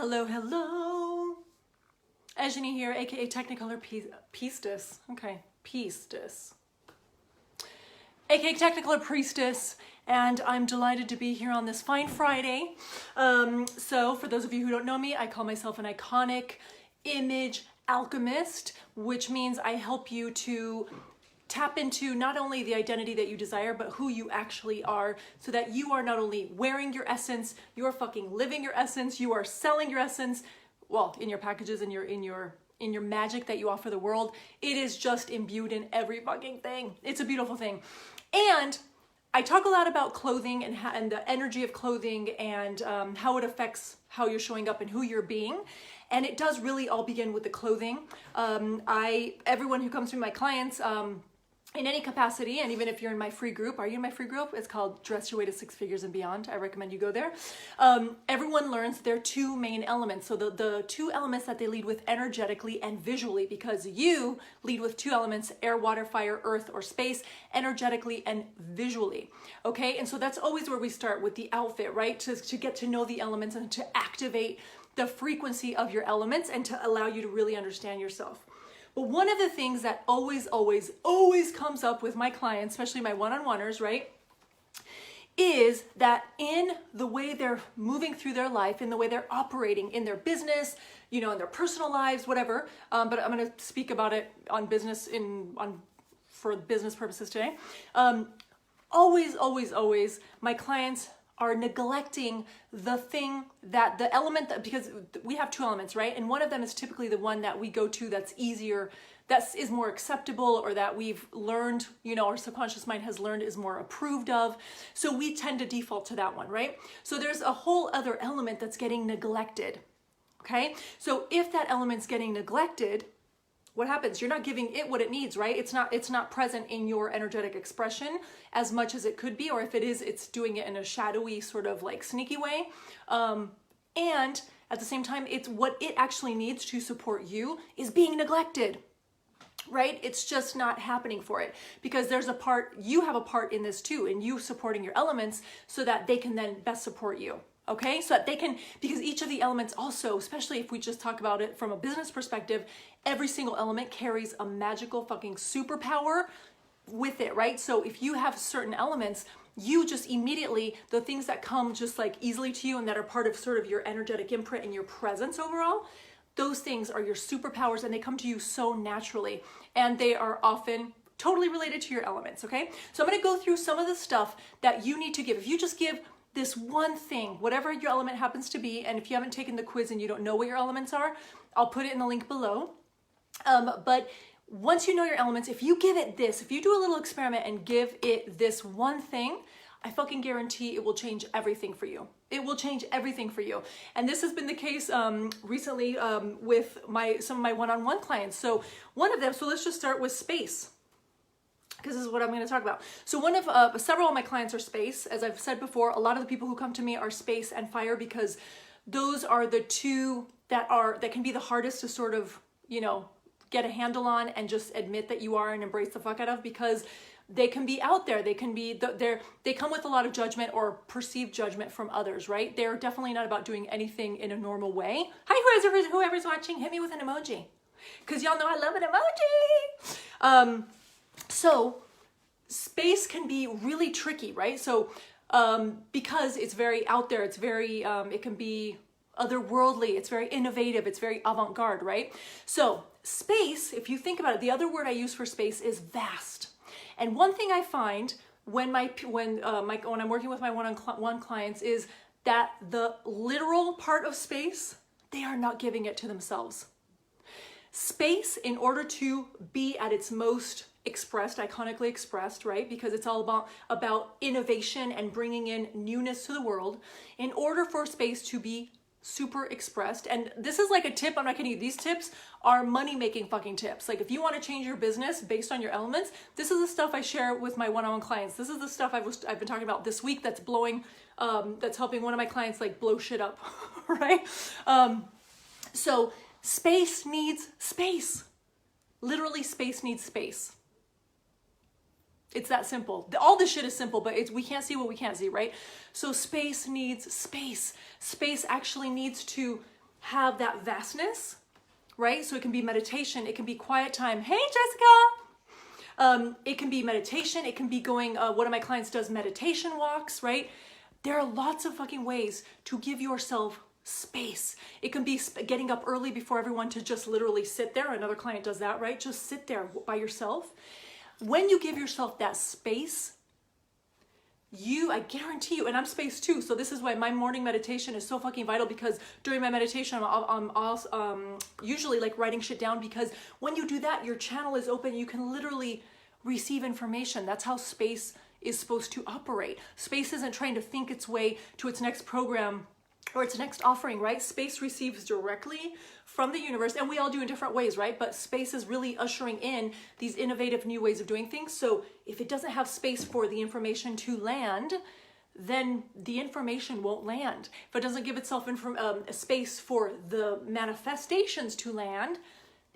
Hello, hello. Eyenie here, aka Technicolor Priestess. Okay, Priestess. Aka Technicolor Priestess, and I'm delighted to be here on this fine Friday. So for those of you who don't know me, I call myself an iconic image alchemist, which means I help you to tap into not only the identity that you desire, but who you actually are, so that you are not only wearing your essence, you are fucking living your essence, you are selling your essence, well, in your packages, in your magic that you offer the world. It is just imbued in every fucking thing. It's a beautiful thing. And I talk a lot about clothing and the energy of clothing and how it affects how you're showing up and who you're being. And it does really all begin with the clothing. Everyone who comes to my clients, in any capacity, and even if you're in my free group, are you in my free group? It's called Dress Your Way to Six Figures and Beyond. I recommend you go there. Everyone learns their two main elements. So the two elements that they lead with energetically and visually, because you lead with two elements, air, water, fire, earth, or space, energetically and visually. Okay, and so that's always where we start with the outfit, right? To get to know the elements and to activate the frequency of your elements and to allow you to really understand yourself. But one of the things that always comes up with my clients, especially my one-on-oneers, right, is that in the way they're moving through their life, in the way they're operating in their business, you know, in their personal lives, whatever, but I'm going to speak about it on business for business purposes today. Always, my clients are neglecting the element because we have two elements, right? And one of them is typically the one that we go to that's easier, that is more acceptable, or that we've learned, you know, our subconscious mind has learned is more approved of. So we tend to default to that one, right? So there's a whole other element that's getting neglected, okay? So if that element's getting neglected, what happens? You're not giving it what it needs, right? It's not present in your energetic expression as much as it could be, or if it is, it's doing it in a shadowy sort of like sneaky way. And at the same time, it's what it actually needs to support you is being neglected, right? It's just not happening for it, because there's a part, you have a part in this too, in you supporting your elements so that they can then best support you. Okay, so that they can, because each of the elements also, especially if we just talk about it from a business perspective, every single element carries a magical fucking superpower with it, right? So if you have certain elements, you just immediately, the things that come just like easily to you and that are part of sort of your energetic imprint and your presence overall, those things are your superpowers, and they come to you so naturally, and they are often totally related to your elements, okay? So I'm gonna go through some of the stuff that you need to give. If you just give this one thing, whatever your element happens to be, and if you haven't taken the quiz and you don't know what your elements are, I'll put it in the link below. But once you know your elements, if you give it this, if you do a little experiment and give it this one thing, I fucking guarantee it will change everything for you. It will change everything for you. And this has been the case recently with some of my one-on-one clients. So one of them, so let's just start with space, because this is what I'm going to talk about. So several of my clients are space. As I've said before, a lot of the people who come to me are space and fire, because those are the two that can be the hardest to sort of, you know, get a handle on and just admit that you are and embrace the fuck out of, because they can be out there. They can be, they come with a lot of judgment or perceived judgment from others, right? They're definitely not about doing anything in a normal way. Hi, whoever's watching, hit me with an emoji, because y'all know I love an emoji. So space can be really tricky, right? So because it's very out there, it's very, it can be otherworldly, it's very innovative, it's very avant-garde, right? So space, if you think about it, the other word I use for space is vast. And one thing I find when I'm working with my one-on-one clients is that the literal part of space, they are not giving it to themselves. Space, in order to be at its most expressed, iconically expressed, right? Because it's all about innovation and bringing in newness to the world. In order for space to be super expressed, and this is like a tip, I'm not kidding you, these tips are money-making fucking tips. Like if you want to change your business based on your elements, this is the stuff I share with my one-on-one clients. This is the stuff I've been talking about this week that's blowing, that's helping one of my clients like blow shit up, right? So space needs space. Literally, space needs space. It's that simple. All this shit is simple, but we can't see what we can't see, right? So space needs space. Space actually needs to have that vastness, right? So it can be meditation, it can be quiet time. Hey, Jessica! It can be meditation, it can be going, one of my clients does meditation walks, right? There are lots of fucking ways to give yourself space. It can be getting up early before everyone to just literally sit there. Another client does that, right? Just sit there by yourself. When you give yourself that space, I guarantee you, and I'm spaced too, so this is why my morning meditation is so fucking vital, because during my meditation, I'm usually like writing shit down, because when you do that, your channel is open. You can literally receive information. That's how space is supposed to operate. Space isn't trying to think its way to its next program or its next offering, right? Space receives directly from the universe, and we all do in different ways, right? But space is really ushering in these innovative new ways of doing things. So if it doesn't have space for the information to land, then the information won't land. If it doesn't give itself a space for the manifestations to land,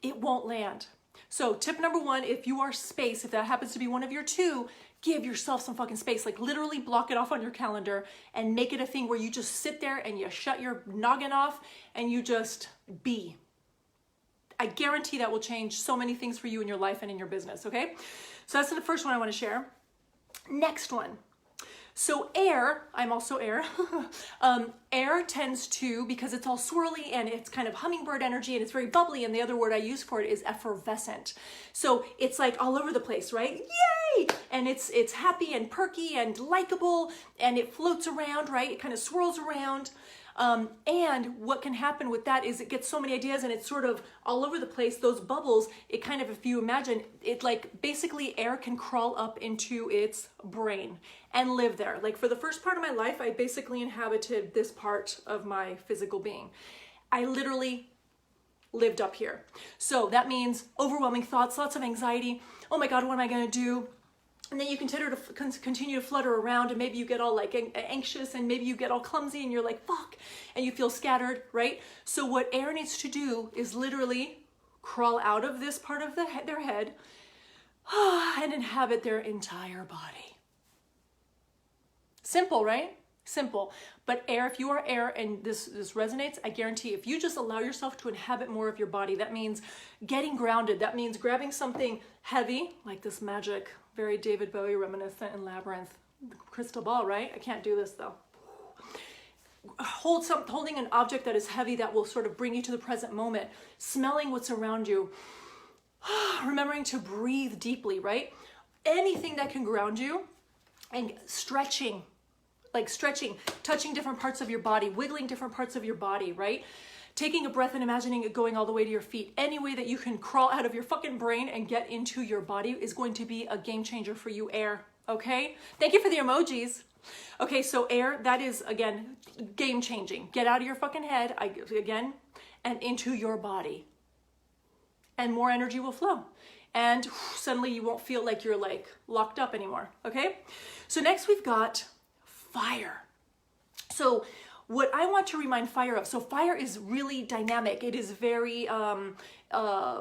it won't land. So tip number one, if you are space, if that happens to be one of your two, give yourself some fucking space. Like literally block it off on your calendar and make it a thing where you just sit there and you shut your noggin off and you just be. I guarantee that will change so many things for you in your life and in your business, okay? So that's the first one I want to share. Next one. So air, I'm also air. Air tends to, because it's all swirly and it's kind of hummingbird energy and it's very bubbly, and the other word I use for it is effervescent. So it's like all over the place, right? Yay! And it's happy and perky and likable, and it floats around, right? It kind of swirls around. And what can happen with that is it gets so many ideas and it's sort of all over the place. Those bubbles, it kind of, if you imagine, it like basically air can crawl up into its brain and live there. Like for the first part of my life, I basically inhabited this part of my physical being. I literally lived up here. So that means overwhelming thoughts, lots of anxiety. Oh my God, what am I going to do? And then you continue to flutter around, and maybe you get all like anxious, and maybe you get all clumsy and you're like, fuck, and you feel scattered, right? So what air needs to do is literally crawl out of this part of their head and inhabit their entire body. Simple, right? Simple. But air, if you are air and this resonates, I guarantee if you just allow yourself to inhabit more of your body, that means getting grounded. That means grabbing something heavy, like this magic, very David Bowie reminiscent in Labyrinth crystal ball, right? I can't do this though. Holding an object that is heavy that will sort of bring you to the present moment, smelling what's around you, remembering to breathe deeply, right? Anything that can ground you, and stretching, touching different parts of your body, wiggling different parts of your body, right? Taking a breath and imagining it going all the way to your feet. Any way that you can crawl out of your fucking brain and get into your body is going to be a game changer for you, air, okay? Thank you for the emojis. Okay, so air, that is, again, game changing. Get out of your fucking head, again, and into your body. And more energy will flow. And suddenly you won't feel like you're like locked up anymore, okay? So next we've got fire. So what I want to remind fire of, so fire is really dynamic. It is very,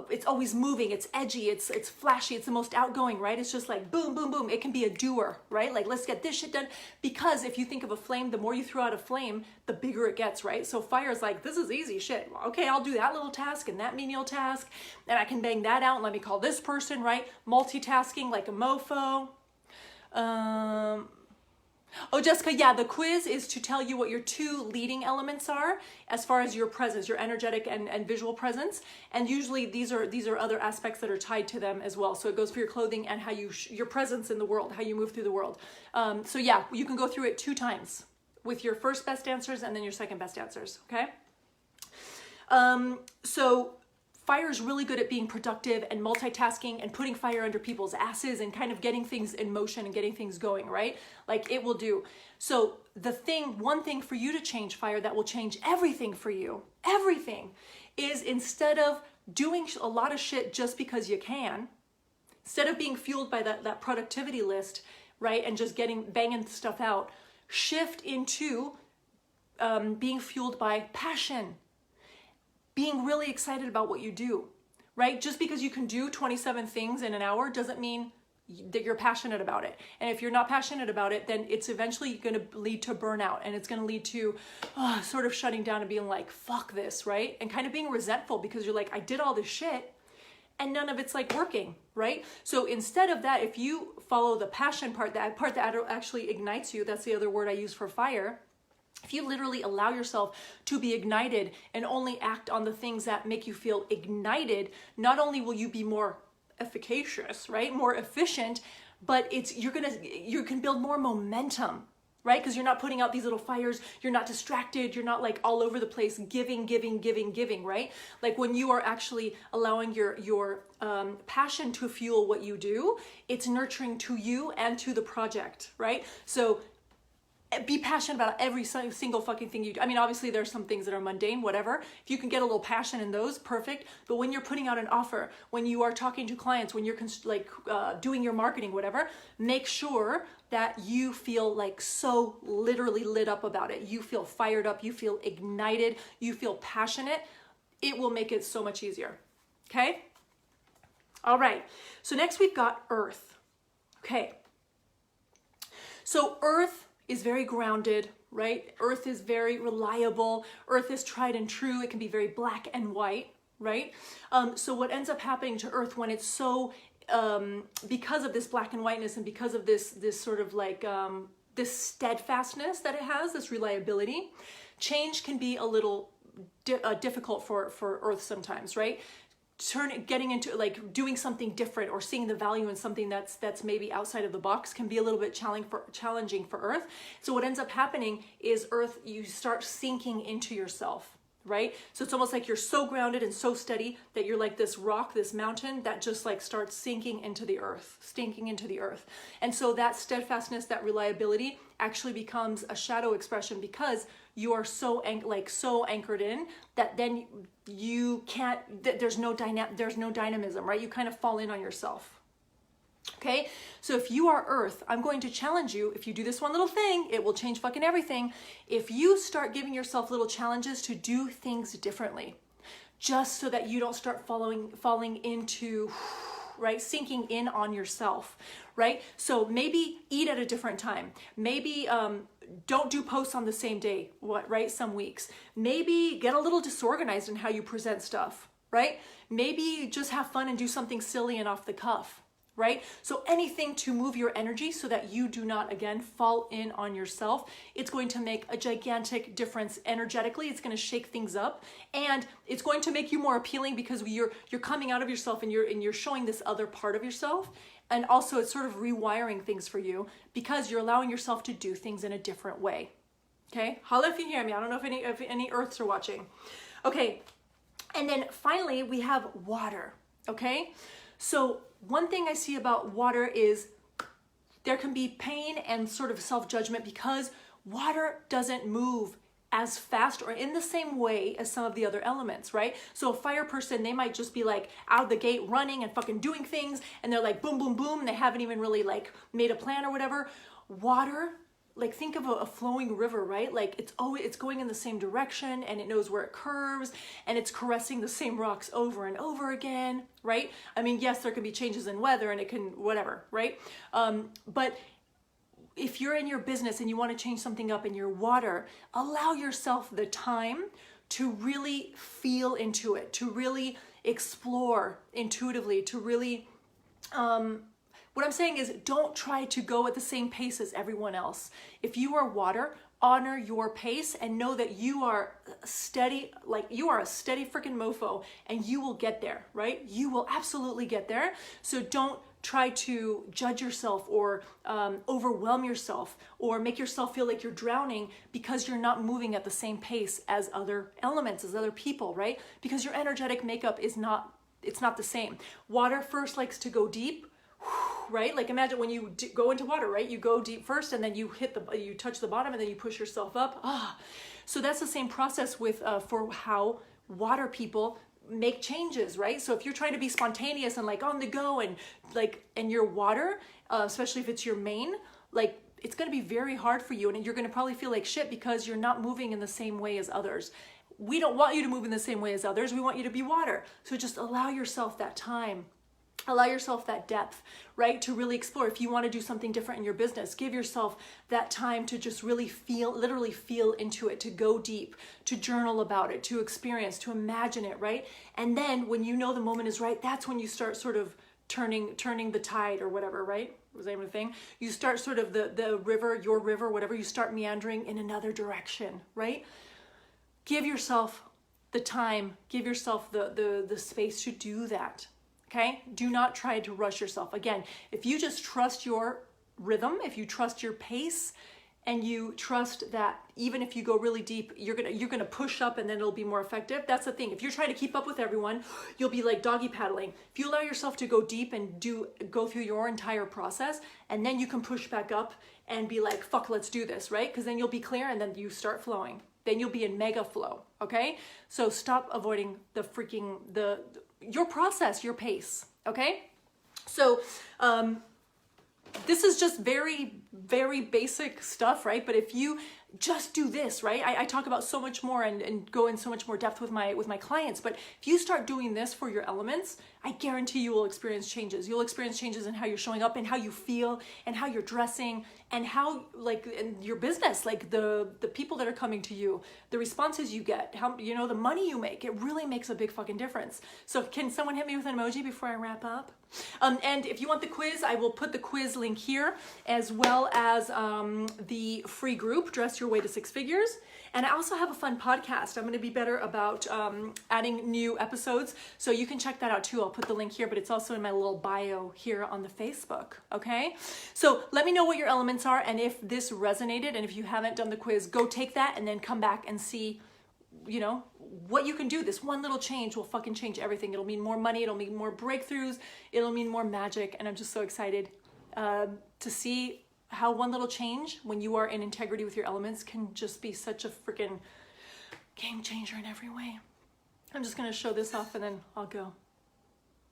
it's always moving, it's edgy, it's flashy, it's the most outgoing, right? It's just like boom, boom, boom. It can be a doer, right? Like, let's get this shit done. Because if you think of a flame, the more you throw out a flame, the bigger it gets, right? So fire is like, this is easy shit. Okay, I'll do that little task and that menial task, and I can bang that out and let me call this person, right? Multitasking like a mofo. Oh, Jessica, yeah, the quiz is to tell you what your two leading elements are as far as your presence, your energetic and visual presence. And usually these are other aspects that are tied to them as well. So it goes for your clothing and how your presence in the world, how you move through the world. So yeah, you can go through it 2 times with your first best answers and then your second best answers, okay? So fire is really good at being productive and multitasking and putting fire under people's asses and kind of getting things in motion and getting things going, right? Like it will do. So one thing for you to change fire that will change everything for you, everything, is instead of doing a lot of shit just because you can, instead of being fueled by that productivity list, right? And just banging stuff out, shift into being fueled by passion. Being really excited about what you do, right? Just because you can do 27 things in an hour doesn't mean that you're passionate about it. And if you're not passionate about it, then it's eventually going to lead to burnout, and it's going to lead to sort of shutting down and being like, fuck this, right? And kind of being resentful because you're like, I did all this shit and none of it's like working, right? So instead of that, if you follow the passion part that actually ignites you, that's the other word I use for fire. If you literally allow yourself to be ignited and only act on the things that make you feel ignited, not only will you be more efficacious, right? More efficient, but you can build more momentum, right? Because you're not putting out these little fires, you're not distracted, you're not like all over the place giving, right? Like when you are actually allowing your passion to fuel what you do, it's nurturing to you and to the project, right? So be passionate about every single fucking thing you do. I mean, obviously there's some things that are mundane, whatever. If you can get a little passion in those, perfect. But when you're putting out an offer, when you are talking to clients, when you're doing your marketing, whatever, make sure that you feel like so literally lit up about it. You feel fired up, you feel ignited, you feel passionate. It will make it so much easier. Okay? All right. So next we've got Earth. Okay. So Earth is very grounded, right? Earth is very reliable. Earth is tried and true. It can be very black and white, right? So what ends up happening to Earth when it's so, because of this black and whiteness and because of this sort of like, this steadfastness that it has, this reliability, change can be a little difficult for Earth sometimes, right? Getting into like doing something different or seeing the value in something that's maybe outside of the box can be a little bit challenging for Earth. So what ends up happening is Earth, you start sinking into yourself, right? So it's almost like you're so grounded and so steady that you're like this rock, this mountain that just like starts sinking into the earth. And so that steadfastness, that reliability actually becomes a shadow expression because you are so anchored in that then you can't, there's no dynamism, right? You kind of fall in on yourself. Okay, so if you are Earth, I'm going to challenge you. If you do this one little thing, it will change fucking everything. If you start giving yourself little challenges to do things differently, just so that you don't start falling into, right, sinking in on yourself, right? So maybe eat at a different time. Maybe don't do posts on the same day, right? Some weeks. Maybe get a little disorganized in how you present stuff, right? Maybe just have fun and do something silly and off the cuff. Right? So anything to move your energy so that you do not, again, fall in on yourself. It's going to make a gigantic difference energetically. It's going to shake things up, and it's going to make you more appealing because you're coming out of yourself and you're showing this other part of yourself. And also it's sort of rewiring things for you because you're allowing yourself to do things in a different way. Okay? Holla if you hear me. I don't know if any Earths are watching. Okay. And then finally we have water. Okay? So one thing I see about water is there can be pain and sort of self-judgment because water doesn't move as fast or in the same way as some of the other elements, right? So a fire person, they might just be like out of the gate running and fucking doing things and they're like boom, boom, boom. And they haven't even really like made a plan or whatever. Water, like think of a flowing river, right? Like it's going in the same direction and it knows where it curves and it's caressing the same rocks over and over again, right? I mean, yes, there can be changes in weather and it can whatever, right? But if you're in your business and you want to change something up in your water, allow yourself the time to really feel into it, to really explore intuitively, to really, what I'm saying is don't try to go at the same pace as everyone else. If you are water, honor your pace and know that you are steady, like you are a steady freaking mofo and you will get there, right? You will absolutely get there. So don't try to judge yourself or overwhelm yourself or make yourself feel like you're drowning because you're not moving at the same pace as other elements, as other people, right? Because your energetic makeup is not, it's not the same. Water first likes to go deep, right? Like imagine when you go into water, right? You go deep first and then you you touch the bottom and then you push yourself up. So that's the same process with for how water people make changes, right? So if you're trying to be spontaneous and like on the go and like, and your water, especially if it's your main, like it's going to be very hard for you and you're going to probably feel like shit because you're not moving in the same way as others. We don't want you to move in the same way as others. We want you to be water. So just allow yourself that time Allow yourself that depth, right? To really explore. If you want to do something different in your business, give yourself that time to just really feel, literally feel into it, to go deep, to journal about it, to experience, to imagine it, right? And then when you know the moment is right, that's when you start sort of turning the tide or whatever, right? Was that a thing? You start sort of the river, your river, whatever, you start meandering in another direction, right? Give yourself the time, give yourself the space to do that. Okay, do not try to rush yourself. Again, if you just trust your rhythm, if you trust your pace, and you trust that even if you go really deep, you're gonna push up and then it'll be more effective. That's the thing. If you're trying to keep up with everyone, you'll be like doggy paddling. If you allow yourself to go deep and go through your entire process, and then you can push back up and be like, fuck, let's do this, right? Because then you'll be clear and then you start flowing. Then you'll be in mega flow, okay? So stop avoiding your process, your pace, okay? So this is just very, very basic stuff, right? But if you just do this, right? I talk about so much more and go in so much more depth with my clients, but if you start doing this for your elements, I guarantee you will experience changes. You'll experience changes in how you're showing up and how you feel and how you're dressing and how, like, in your business, like the people that are coming to you, the responses you get, how, you know, the money you make, it really makes a big fucking difference. So can someone hit me with an emoji before I wrap up? And if you want the quiz, I will put the quiz link here, as well as the free group, Dress Your Way to Six Figures. And I also have a fun podcast. I'm going to be better about adding new episodes. So you can check that out too. I'll put the link here, but it's also in my little bio here on the Facebook. Okay. So let me know what your elements are. And if this resonated, and if you haven't done the quiz, go take that and then come back and see, you know, what you can do. This one little change will fucking change everything. It'll mean more money. It'll mean more breakthroughs. It'll mean more magic. And I'm just so excited to see how one little change, when you are in integrity with your elements, can just be such a freaking game changer in every way. I'm just going to show this off and then I'll go.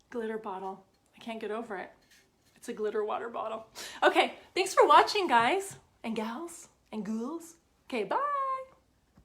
Glitter bottle. I can't get over it. It's a glitter water bottle. Okay, thanks for watching, guys and gals and ghouls. Okay, bye.